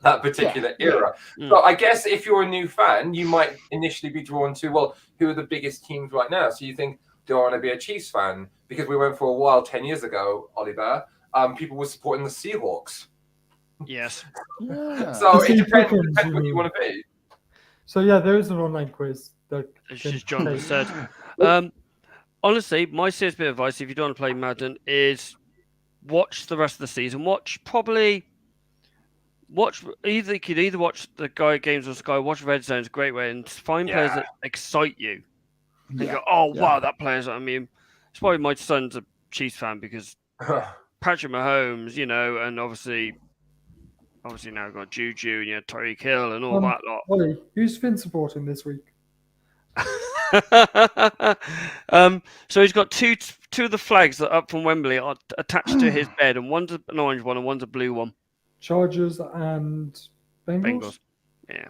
that particular era. So I guess if you're a new fan, you might initially be drawn to, well, who are the biggest teams right now? So you think, do I want to be a Chiefs fan? Because we went for a while 10 years ago, Oliver, people were supporting the Seahawks. Yes. Yeah. So it depends what you want to be. So yeah, there is an online quiz. It's just John said. Honestly, my serious bit of advice, if you don't want to play Madden, is watch the rest of the season. Watch either you could either watch the games on Sky, watch Red Zone's a great way, and find players that excite you. And go, wow, that player's. I mean, it's probably my son's a Chiefs fan because Patrick Mahomes, and obviously now we've got Juju and Tyreek Hill and all that lot. Ollie, who's Finn supporting this week? So he's got two of the flags that are up from Wembley are attached to his bed, and one's an orange one and one's a blue one. Chargers and Bengals. Yeah,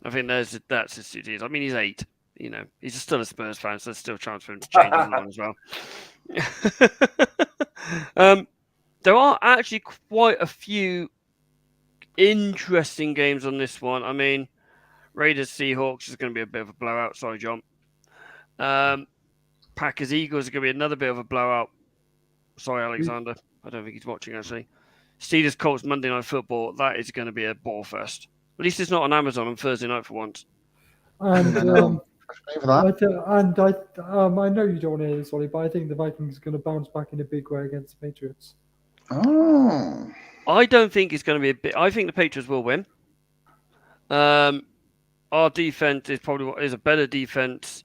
I think that's his duties. I mean, he's 8. He's still a Spurs fan, so there's still a chance for him to change his mind as well. There are actually quite a few interesting games on this one. I mean, Raiders Seahawks is going to be a bit of a blowout. Sorry, John. Packers Eagles is going to be another bit of a blowout. Sorry, Alexander. I don't think he's watching actually. Steelers Colts Monday Night Football. That is going to be a ball fest. At least it's not on Amazon on Thursday night for once. And I know you don't want to hear this, Ollie, but I think the Vikings are going to bounce back in a big way against the Patriots. Oh. I don't think it's going to be a bit. I think the Patriots will win. Our defense is a better defense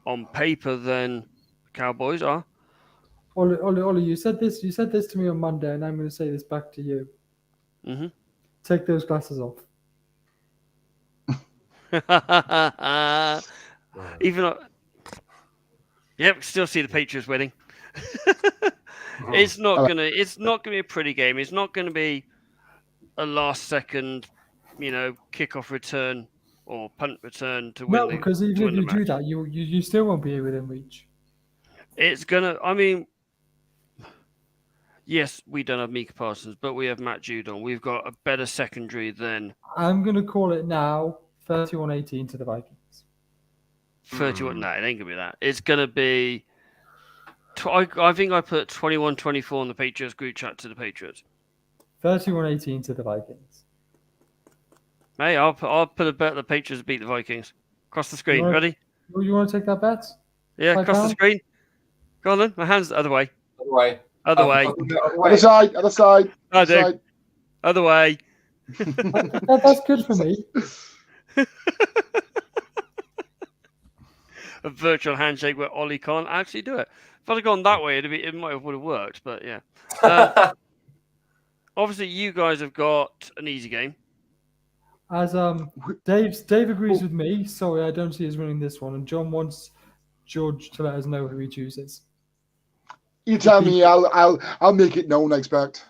on paper than the Cowboys are. Ollie, you said this to me on Monday, and I'm going to say this back to you. Mm-hmm. Take those glasses off. Even though, still see the Patriots winning. It's not gonna be a pretty game. It's not gonna be a last second, kickoff return or punt return to win. No, because even if you do that, you still won't be within reach. It's gonna. I mean, yes, we don't have Micah Parsons, but we have Matt Judon. We've got a better secondary than. I'm gonna call it now. 31-18 to the Vikings. 31? No, it ain't gonna be that. It's gonna be. I think I put 21-24 on the Patriots group chat to the Patriots. 31-18 to the Vikings. Hey, I'll put a bet the Patriots beat the Vikings. Across the screen. Ready? You want to take that bet? Yeah, across the screen. Go on then. My hand's the other way. Other way. Other side. I do. Other way. That's good for me. A virtual handshake where Ollie can't actually do it. If I'd have gone that way, it would have worked. But yeah. Obviously, you guys have got an easy game. As Dave agrees with me. Sorry, I don't see us winning this one. And John wants George to let us know who he chooses. You tell me, I'll make it known. I expect.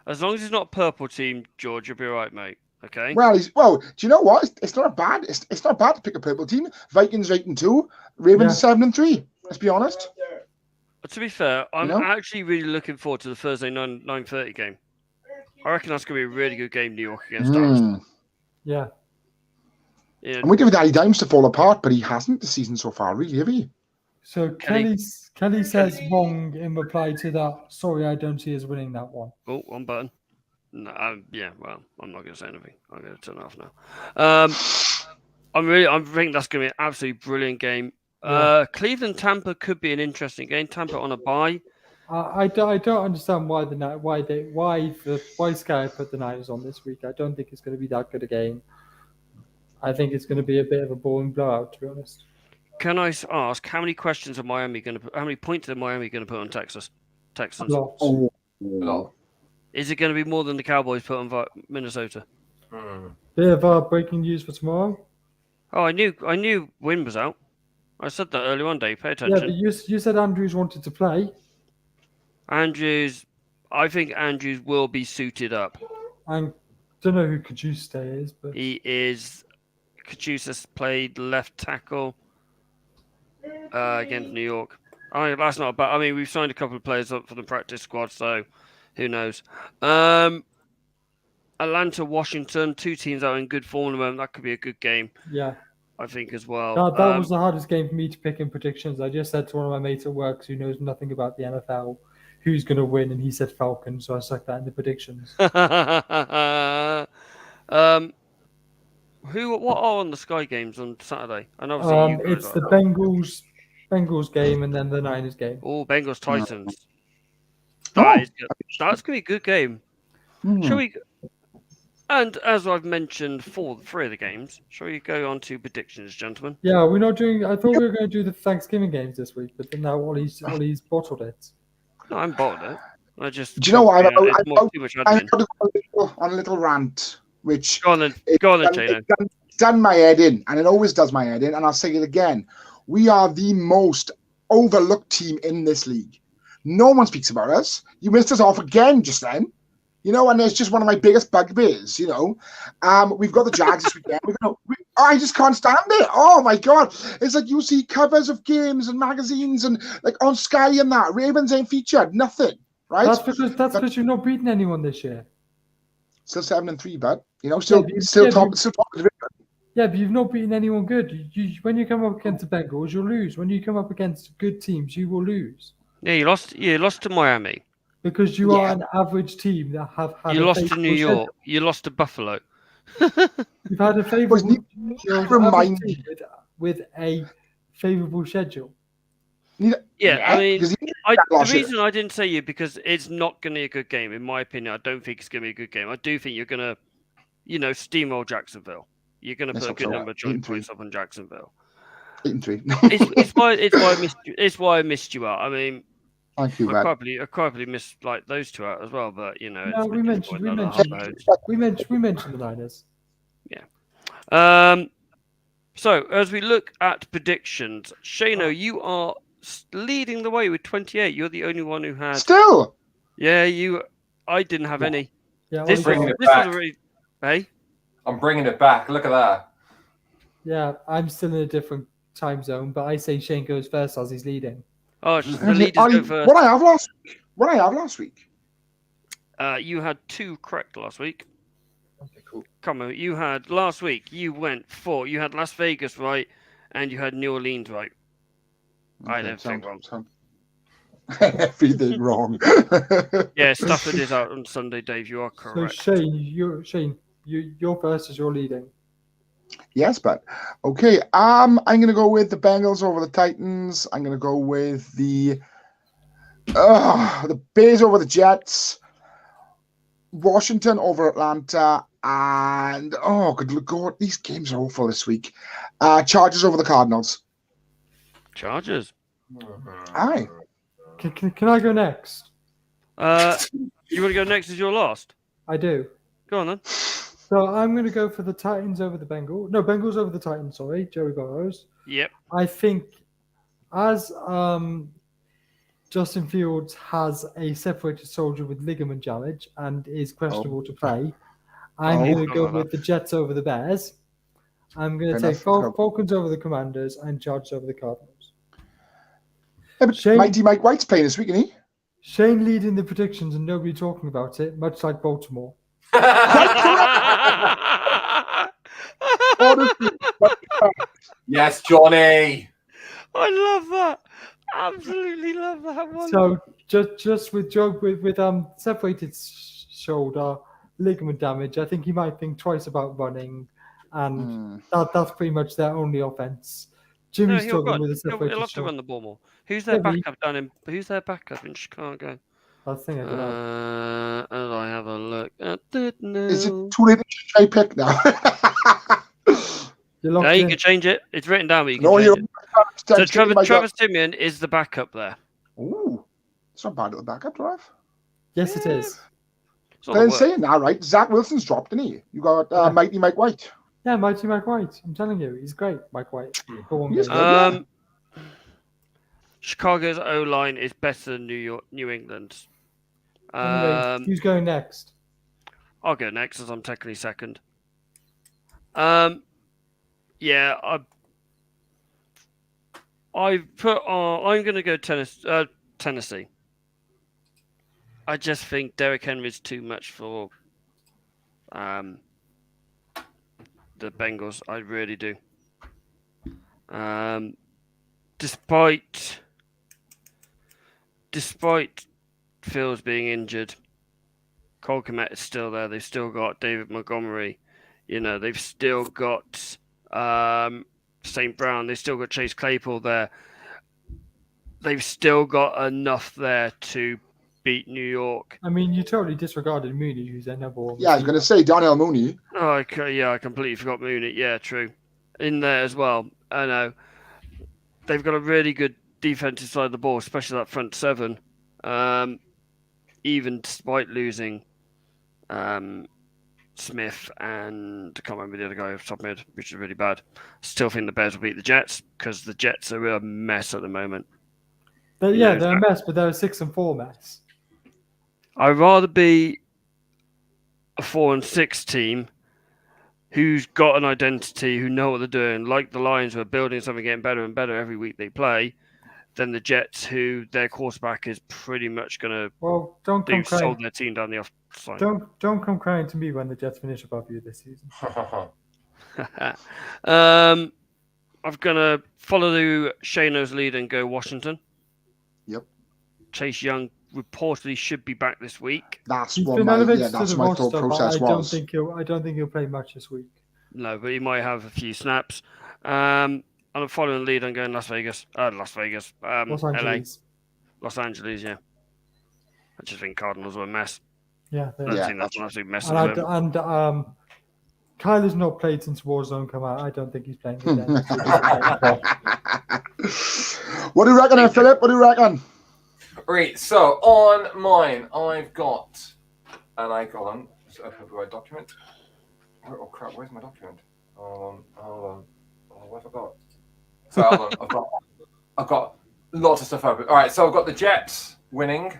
As long as it's not purple team, George, you'll be all right, mate. Okay. Well, do you know what? It's not bad. It's not bad to pick a purple team. Vikings 8-2, Ravens 7-3. Let's be honest. To be fair, I'm actually really looking forward to the Thursday 9:30 game. I reckon that's going to be a really good game, New York against Dallas. Yeah. I'm waiting for Danny Dimes to fall apart, but he hasn't this season so far, really, have he? So Kelly says wrong in reply to that. Sorry, I don't see us winning that one. Oh, one button. No, well, I'm not going to say anything. I'm going to turn it off now. I think that's going to be an absolutely brilliant game. Yeah. Cleveland Tampa could be an interesting game. Tampa on a bye. I don't understand why Sky put the Niners on this week. I don't think it's going to be that good a game. I think it's going to be a bit of a boring blowout, to be honest. Can I ask how many questions are Miami going to put? How many points are Miami going to put on Texans? Lot. Is it going to be more than the Cowboys put on Minnesota? Bit of breaking news for tomorrow. Oh, I knew Wynn was out. I said that earlier on, Dave. Pay attention. Yeah, but you said Andrews wanted to play. I think Andrews will be suited up. I don't know who Cajuste is, but he is. Cajuste played left tackle against New York. That's not bad. I mean, we've signed a couple of players up for the practice squad, so who knows? Atlanta, Washington, two teams out in good form. That could be a good game. Yeah. I think as well. That was the hardest game for me to pick in predictions. I just said to one of my mates at work who knows nothing about the NFL who's going to win, and he said Falcons, so I stuck that in the predictions. What are on the Sky games on Saturday? And obviously it's the Bengals game and then the Niners game. Oh, Bengals Titans. That's going to be a good game. Shall we? And as I've mentioned for three of the games, shall we go on to predictions, gentlemen? Yeah, we're not doing. I thought we were going to do the Thanksgiving games this week, but then now Ollie's bottled it. No, I'm bottled it. I just. Do you know what? I'm on a little rant, which go on then, Jano. It's done my head in, and it always does my head in, and I'll say it again. We are the most overlooked team in this league. No one speaks about us. You missed us off again just then. And it's just one of my biggest bugbears, We've got the Jags this weekend. I just can't stand it. Oh, my God. It's like you see covers of games and magazines and like on Sky and that. Ravens ain't featured. Nothing, right? That's because you've not beaten anyone this year. Still 7-3, but, still top of the division. Yeah, but you've not beaten anyone good. When you come up against the Bengals, you'll lose. When you come up against good teams, you will lose. Yeah, you lost to Miami. Because you are an average team that have had. You lost to New York. You lost to Buffalo. You've had a favourable with a favourable schedule. Yeah, I mean, the reason I didn't say you because it's not going to be a good game, in my opinion. I don't think it's going to be a good game. I do think you're going to, steamroll Jacksonville. You're going to put a good number of joint points up on Jacksonville. 8-3. It's why I missed you out. I mean. Thank you, I probably missed those two out as well, but No, we mentioned the Niners. Yeah. So as we look at predictions, Shano, you are leading the way with 28. You're the only one who had. Still. Yeah, I didn't have any. Yeah, this was really. Hey. I'm bringing it back. Look at that. Yeah, I'm still in a different time zone, but I say Shane goes first as he's leading. Oh, the leaders go first. What I have last week? You had 2 correct last week. Okay, cool. Come on, you had last week. You went 4. You had Las Vegas right, and you had New Orleans right. Okay, I had everything wrong. Everything wrong. Yeah, Stafford is out on Sunday, Dave. You are correct. So Shane, you're first as you're leading. Yes, but okay. I'm gonna go with the Bengals over the Titans. I'm gonna go with the Bears over the Jets, Washington over Atlanta, and good God, these games are awful this week. Chargers over the Cardinals. Chargers. Aye. Can I go next? You want to go next as your last? I do. Go on then. So I'm going to go for the Titans over the Bengals. No, Bengals over the Titans, sorry. Joey Burrows. Yep. I think as Justin Fields has a separated shoulder with ligament damage and is questionable to play, I'm going to go with the Jets over the Bears. I'm going to take Falcons over the Commanders and Chargers over the Cardinals. Yeah, but Mighty Mike White's playing this week, isn't he? Shane leading the predictions and nobody talking about it, much like Baltimore. Yes, Johnny. I love that. Absolutely love that one. So just with separated shoulder, ligament damage, I think he might think twice about running, and that's pretty much their only offense. Jimmy's struggling with a separated shoulder. He'll have to run the ball more. Who's their backup Who's their backup in Chicago? I think I don't know. As I have a look at Is it too late to change pick now? No, you can change it. It's written down, but you can change it. So Trevor Simeon is the backup there. Ooh, it's not bad at the backup, Trav. Yes, it is. They're saying that, right? Zach Wilson's dropped, didn't he? You got Mighty Mike White. Yeah, Mighty Mike White. I'm telling you, he's great, Mike White. Chicago's O-line is better than New England's. Anyway, who's going next? I'll go next as I'm technically second. I'm going to go Tennessee. I just think Derrick Henry's too much for the Bengals. I really do. Despite Fields being injured, Cole Kmet is still there. They've still got David Montgomery. They've still got St. Brown. They've still got Chase Claypool there. They've still got enough there to beat New York. I mean, you totally disregarded Mooney, who's their number one. Yeah, I was going to say Darnell Mooney. Oh, okay, I completely forgot Mooney. Yeah, true. In there as well. I know. They've got a really good defensive side of the ball, especially that front seven. Even despite losing Smith and I can't remember the other guy off the top of my head, which is really bad. Still think the Bears will beat the Jets because the Jets are a mess at the moment. They're a mess, but they're a 6-4 mess. I'd rather be a 4-6 team who's got an identity, who know what they're doing, like the Lions who are building something, getting better and better every week they play, than the Jets who their quarterback is pretty much going to sold their team down the offside. Don't come crying to me when the Jets finish above you this season. I'm going to follow Shano's lead and go Washington. Yep. Chase Young reportedly should be back this week. That's what my thought process was. I don't think he'll play much this week. No, but he might have a few snaps. I'm following the lead. I'm going Los Angeles. LA. Los Angeles, yeah. I just think Cardinals are a mess. Yeah, I think that's an absolute mess. And Kyler's not played since Warzone come out. I don't think he's playing again. What do you reckon, Philip? What do you reckon? Right, so on mine, I've got an icon. So open up my document. Oh crap, where's my document? Hold on. Oh, what have I got? So hold on. I've got lots of stuff open. All right, so I've got the Jets winning.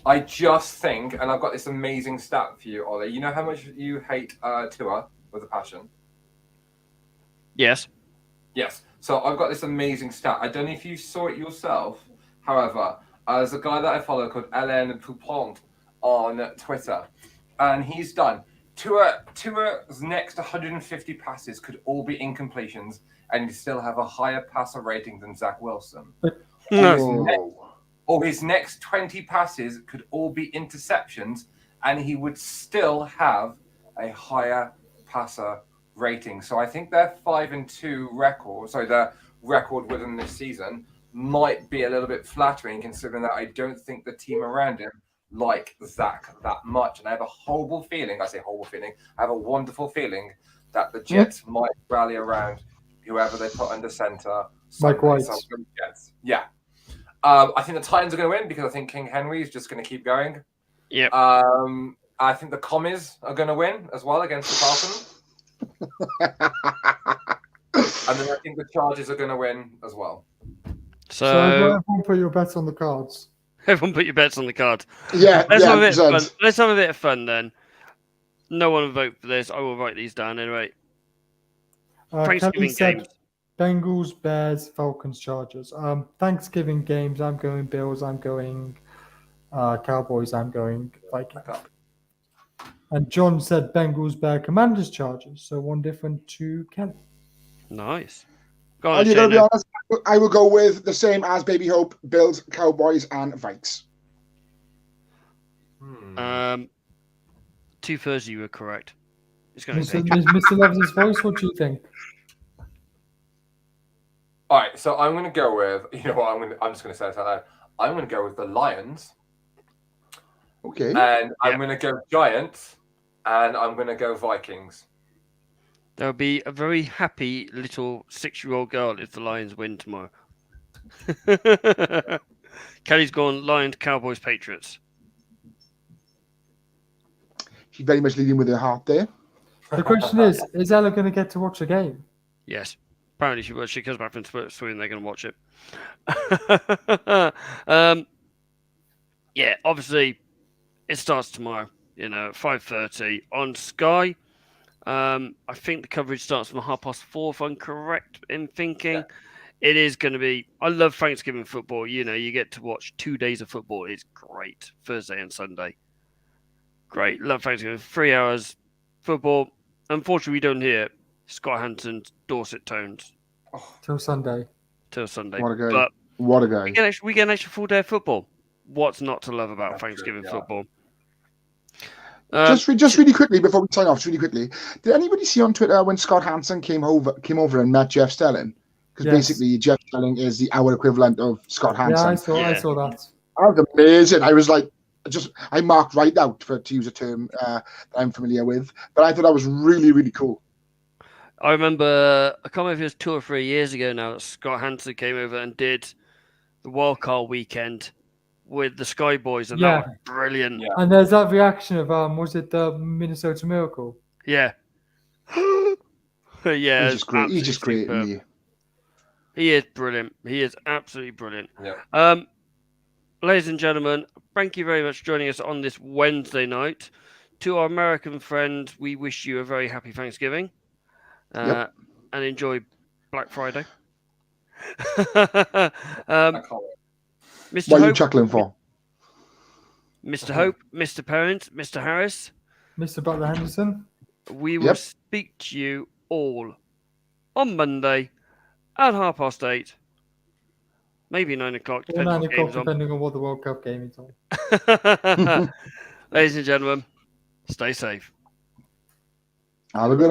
I just think, and I've got this amazing stat for you, Ollie. You know how much you hate Tua with a passion? Yes. Yes. So I've got this amazing stat. I don't know if you saw it yourself. However, there's a guy that I follow called Alain Poupon on Twitter, and he's done Tua's next 150 passes could all be incompletions, and he'd still have a higher passer rating than Zach Wilson. Or his next 20 passes could all be interceptions, and he would still have a higher passer rating. So I think their 5-2 record, their record within this season might be a little bit flattering, considering that I don't think the team around him like Zach that much. And I have a horrible feeling, I have a wonderful feeling that the Jets might rally around whoever they put under center. Mike White. Yeah. I think the Titans are going to win because I think King Henry is just going to keep going. Yeah. I think the Commies are going to win as well against the Falcons. And then I think the Chargers are going to win as well. So everyone put your bets on the cards. Everyone put your bets on the card. Yeah, Let's have a bit of Zed. fun. Let's have a bit of fun then. No one will vote for this. I will write these down anyway. Kelly Thanksgiving said games. Bengals, Bears, Falcons, Chargers. Thanksgiving games. I'm going Bills. I'm going Cowboys. I'm going Vikings. And John said Bengals, Bear, Commanders, Chargers. So one different to Kelly. Nice. Go on, And you're going to be Shane. honest, I will go with the same as Baby Hope, Bills, Cowboys, and Vikes. 2/3 you were correct. It's going to Mr. Loves His Voice, what do you think? All right, so I'm going to go with, you know what, I'm just going to say it out loud. I'm going to go with the Lions. Okay. And I'm going to go Giants. And I'm going to go Vikings. There'll be a very happy little 6-year-old girl if the Lions win tomorrow. Kelly's gone Lions, Cowboys, Patriots. She's very much leading with her heart there. The question is Ella going to get to watch a game? Yes. Apparently she will. She comes back from Sweden, they're going to watch it. Yeah, obviously it starts tomorrow, at 5:30 on Sky. I think the coverage starts from 4:30, if I'm correct in thinking. Yeah. It is going to be... I love Thanksgiving football. You get to watch 2 days of football. It's great. Thursday and Sunday. Great. Love Thanksgiving. 3 hours football. Unfortunately, we don't hear Scott Hanson's Dorset tones. Till Sunday. What a guy. But what a guy. We get an extra full day of football. What's not to love about Thanksgiving football? Just really quickly, before we sign off, just really quickly. Did anybody see on Twitter when Scott Hanson came over and met Jeff Stelling? Because basically, Jeff Stelling is our equivalent of Scott Hanson. Yeah, I saw that. That was amazing. I was like, I marked right out to use a term that I'm familiar with. But I thought that was really, really cool. I remember, I can't remember if it was 2 or 3 years ago now, that Scott Hanson came over and did the wildcard weekend with the Sky Boys, and that was brilliant. Yeah. And there's that reaction of, was it the Minnesota Miracle? Yeah. Yeah. He's just great. He is brilliant. He is absolutely brilliant. Yeah. Ladies and gentlemen, thank you very much for joining us on this Wednesday night. To our American friends, we wish you a very happy Thanksgiving. And enjoy Black Friday. Mr. What are you chuckling for? Mr. Hope, Mr. Parent, Mr. Harris, Mr. Butler Henderson. We will speak to you all on Monday at 8:30, maybe 9 o'clock, depending on what the World Cup game is on. Ladies and gentlemen, stay safe. Have a good